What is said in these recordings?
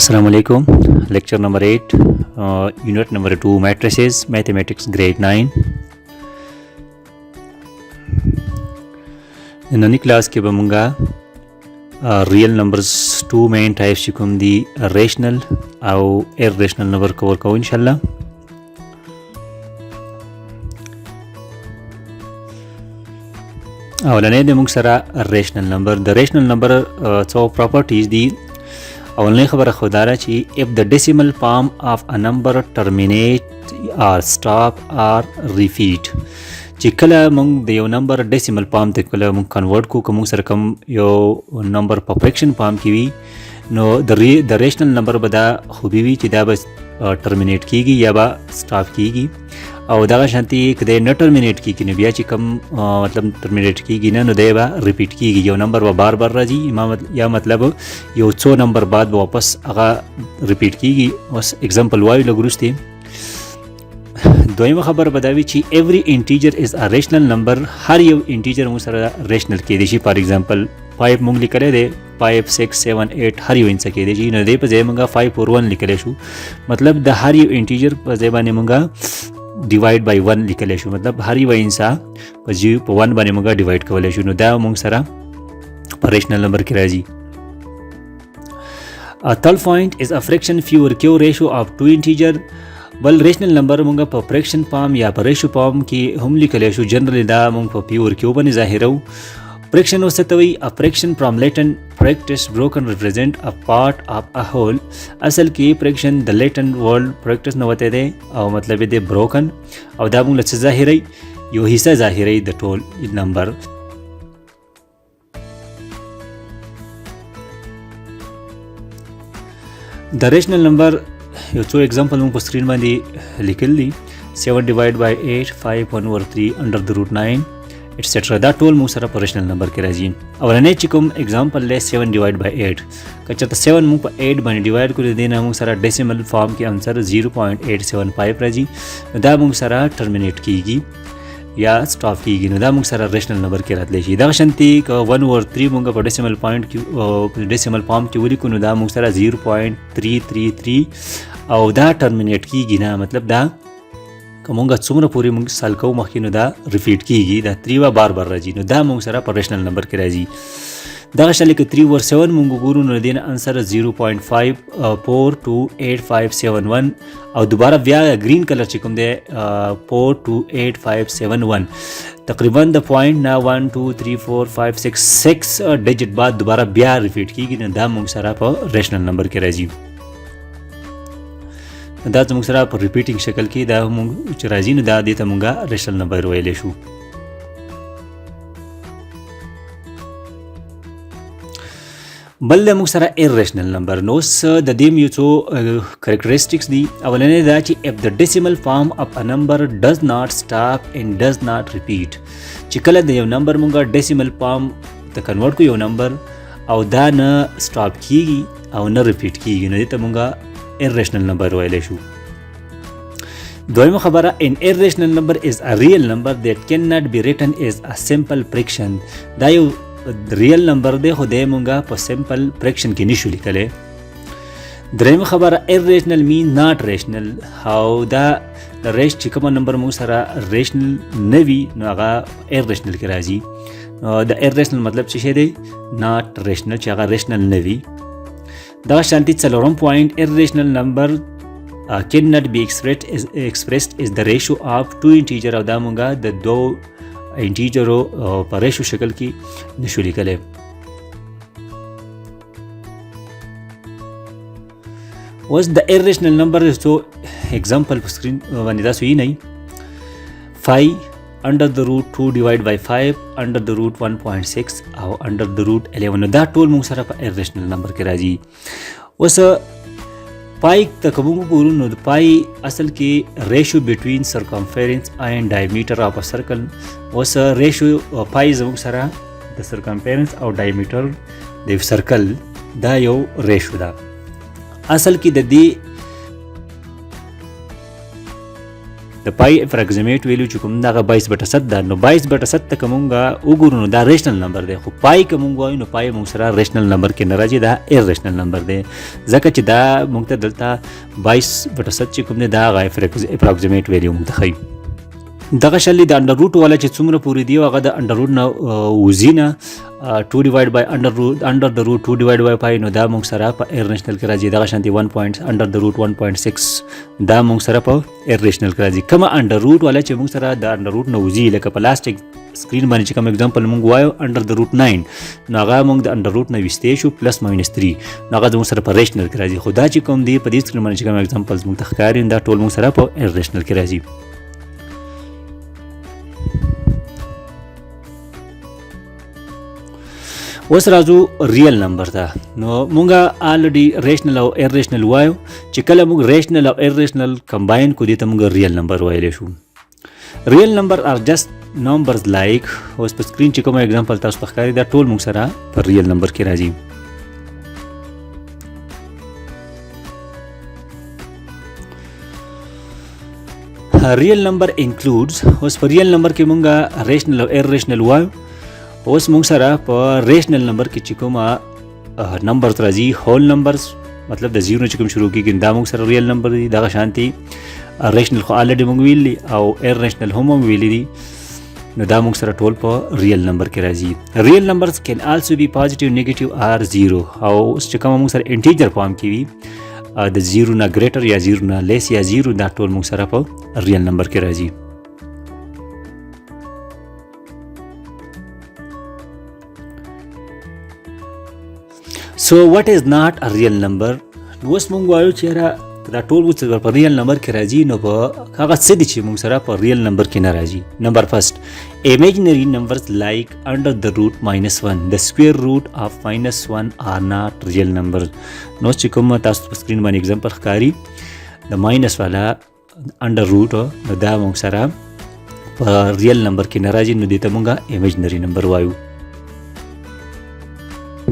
Assalamu alaikum. Lecture number 8, unit number 2, matrices, mathematics, grade 9. ननी class के बमूंगा real numbers two main types चिकुम दी रेशनल और इर्रेशनल नंबर कवर को इंशाल्लाह. अवलने दे मुंग सरा rational number. The rational number सो प्रॉपर्टीज दी अवलने खबर खुदारा ची if the decimal form of a number terminate or stop or repeat. چې کله مونږ د یو نمبر ډیسیمل پام ته کله مونږ کنورټ کو کوم سره کم یو نمبر په فریکشن پام کی وي نو د ریشنل نمبر به دا خوبي وي چې دا به ټرمینیټ کیږي یا به سټاپ کیږي او دغه شانتي کله نه ټرمینیټ کیږي نو بیا چې کم مطلب ټرمینیټ کیږي نه نو دی به ریپیټ کیږي یو نمبر به بار بار راځي یا مطلب یو څو نمبر بعد به واپس هغه ریپیټ کیږي. اوس اگزامپل وایو لګروستي. دویمه خبر بداوی چې every integer is a rational number. هر یو انټیجر مو سره ریشنل کېدی شي. فار ایگزامپل 5 مونږ لیکلی دی 5 6 7 8 هر یو انسه کېدی شي. نو دی په ځای مونږه 5 اور 1 لیکلی شو. مطلب د هر یو انټیجر په ځای باندې مونږه ډیوایډ بای 1 لیکلی شو. مطلب هر یو انسه په 1 باندې مونږه ډیوایډ کولی شو. نو دا مونږ سره په ریشنل نمبر کې راځي. A third point is a fraction few or q ratio of two integer. بل ریشنل نمبر مونږه په فریکشن فارم یا په ریشو فارم کې هم لیکلی شو. جنرلی دا مونږ په پی اور کیو باندې ظاهرو. فریکشن ورته ته وایي a fraction from latent practice broken represent a part of a whole. اصل کې فریکشن د latent world practice نه وته دی او مطلب دی broken او دا مونږ له ظاهري یو حصہ ظاهري د ټول نمبر. د ریشنل نمبر یو څو اگزامپل مونږ په سکرین باندې لیکل دي. 7 ډیوایډ بای 8 5 1 over 3 انډر د روټ 9 ایټسټرا. دا ټول مونږ سره په ریشنل نمبر کې راځي. اولنې چې کوم اگزامپل دی 7 ډیوایډ بای 8 که چېرته 7 مونږ په 8 باندې ډیوایډ کړو دی نه مونږ سره ډیسیمل فارم کې انسر 0.875 راځي. دا مونږ سره ټرمینیټ کیږي یا سټاپ کیږي. نو دا مونږ سره ریشنل نمبر کې راتلی شي. دغه شانتي که 1 over 3 مونږ په ډیسیمل پوینټ کې ډیسیمل فارم کې ولیکو نو دا مونږ سره 0.333 او دا ټرمینیټ کیږي نه. مطلب دا که مونږ څومره پورې مونږ سال کوو مخکې نو دا ریپیټ کیږي. دا 3 به بار بار راځي. نو دا مونږ سره په ریشنل نمبر کې راځي. دغه شانتي که 3 over 7 مونږ وګورو نو دین انسر 0.5428571 او دوباره بیا گرین کلر چې کوم دی 428571 تقریبا د پوینټ نه 1 2 3 4 5 6 ډیجټ بعد دوباره بیا ریپیټ کیږي. نو دا مونږ سره په ریشنل نمبر کې راځي. دا زموږ سره په ریپیټینګ شکل کې دا مونږ چې راځي نو دا دې ته مونږه ریشنل نمبر ویلی شو. بل د موږ سره irrational number. نو د دې یو څو کریکټریسټکس دي. اولنې دا چې if the decimal form of a number does not stop and does not repeat. چې کله د یو نمبر مونږه ډیسیمل فارم ته کنورټ کو یو نمبر او دا نه سټاپ کیږي او نه ریپیټ کیږي نو دې ته مونږه irrational number ویلی شو. دویمه خبره an irrational number is a real number that cannot be written as a simple fraction. دا یو ریل نمبر دی خو دی مونږه په سمپل فریکشن کې نشو لیکلی. درېیمه خبره irrational mean not rational. او دا د ریش چې کومه نمبر مونږ سره ریشنل نه وي نو هغه irrational کې راځي. د irrational مطلب څه شی دی not rational چې هغه ریشنل نه وي. دغه شانتي څلورم پوینټ irrational number cannot be expressed as the ratio of two integer. او دا مونږه د دو انټیجرو په ریشو شکل کې نشو لیکلی. اوس د irrational number څو اگزامپل په سکرین باندې تاسو یې نه 5 انډر د روټ 2 ډیوایډ بای 5 انډر د روټ 1.6 او انډر د روټ 11. دا ټول موږ سره په irrational number کې راځي. اوس پای ته که موږ وګورو نو د پای اصل کې ریشو بټوین سرکمفرنس اینڈ ډایمیټر اف ا سرکل. اوس ریشو پای زموږ سره د سرکمفرنس او ډایمیټر د سرکل دا یو ریشو ده. اصل کې د دې د پای اپراکسیمیټ ویلیو چې کوم دغه 22/7 ده نو 22/7 ته کومونګه وګورو نو دا ریشنل نمبر دی خو پای کومونګ وایو نو پای موږ سره ریشنل نمبر کې نه راځي دا ایرریشنل نمبر دی ځکه چې دا موږ ته دلته 22/7 چې کوم دی دا هغه اپراکسیمیټ ویلیو موږ ته ښیي دغه شلې د انډر روټ والا چې څومره پورې دی هغه د انډر روټ نه وځي نه 2 ډیوایډ بای انډر د روټ 2 ډیوایډ بای پای نو دا موږ سره په ایرریشنل کې راځي دغه شانتي 1 پوینټ انډر د روټ 1.6 دا موږ سره په ایرریشنل کې راځي کومه انډر روټ والا چې موږ سره د انډر روټ نه وځي لکه پلاستیک سکرین باندې چې کوم اگزامپل موږ وایو انډر د روټ 9 نو هغه موږ د انډر روټ نه وستې شو پلس ماینس 3 نو هغه موږ سره په ریشنل کې راځي خو دا چې کوم دی په دې سکرین باندې چې کوم اگزامپلز موږ ته ښکاري دا ټول موږ سره په ایرریشنل کې راځي اوس راځو ریل نمبر ته نو مونږه الریډي ریشنل او ایرریشنل وایو چې کله موږ ریشنل او ایرریشنل کمباین کو دي ته موږ ریل نمبر وایلی شو ریل نمبر ار جست نمبرز لایک اوس په سکرین چې کوم اگزامپل تاسو ته ښکاري دا ټول موږ سره په ریل نمبر کې راځي ریل نمبر انکلودز اوس په ریل نمبر کې مونږه ریشنل او ایرریشنل وایو اوس موږ سره په ریشنل نمبر کې چې کومه نمبرز راځي هول نمبرز مطلب د زیرو چې کوم شروع کېږي دا موږ سره ریل نمبر دي دغه شانتي ریشنل خو الریډي موږ ویلي او ایرریشنل هم موږ ویلي دي نو دا موږ سره ټول په ریل نمبر کې راځي ریل نمبرز کین آلسو بی پازیټیو نیگیټیو آر زیرو او اوس چې کومه موږ سره انټیجر فارم کې وي د زیرو نه ګریټر یا زیرو نه لیس یا زیرو دا ټول موږ سره په ریل نمبر کې راځي So what is not a real number اوس موږ وایو چې دا ټول اوس په ریل نمبر کې راځي نو په هغه څه دي چې موږ سره په ریل نمبر کې نه راځي نمبر فرست imaginary numbers like under the root -1 the square root of -1 are not real numbers نو چې کوم تاسو په سکرین باندې اگزامپل ښکاري د ماینس والا انډر روټ نو دا موږ سره په ریل نمبر کې نه راځي نو دې ته موږ imaginary number وایو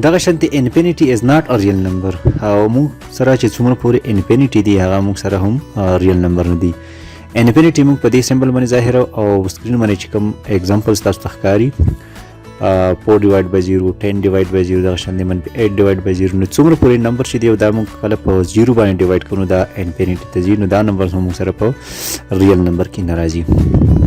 دغه شانتي انفینیټي از ناٹ ا ریل نمبر او موږ سره چې څومره پورې انفینیټي دی هغه موږ سره هم ریل نمبر نه دی انفینیټي موږ په دې سمبل باندې ظاهر او سکرین باندې چې کوم اگزامپلز تاسو ته ښکاري 4 ډیوایډ بای 0 10 ډیوایډ بای 0 دغه شانتي من 8 ډیوایډ بای 0 نو څومره پورې نمبر چې دی دا موږ کله په 0 باندې ډیوایډ کړو دا انفینیټي ته ځي نو دا نمبر هم موږ سره په ریل نمبر کې ناراضي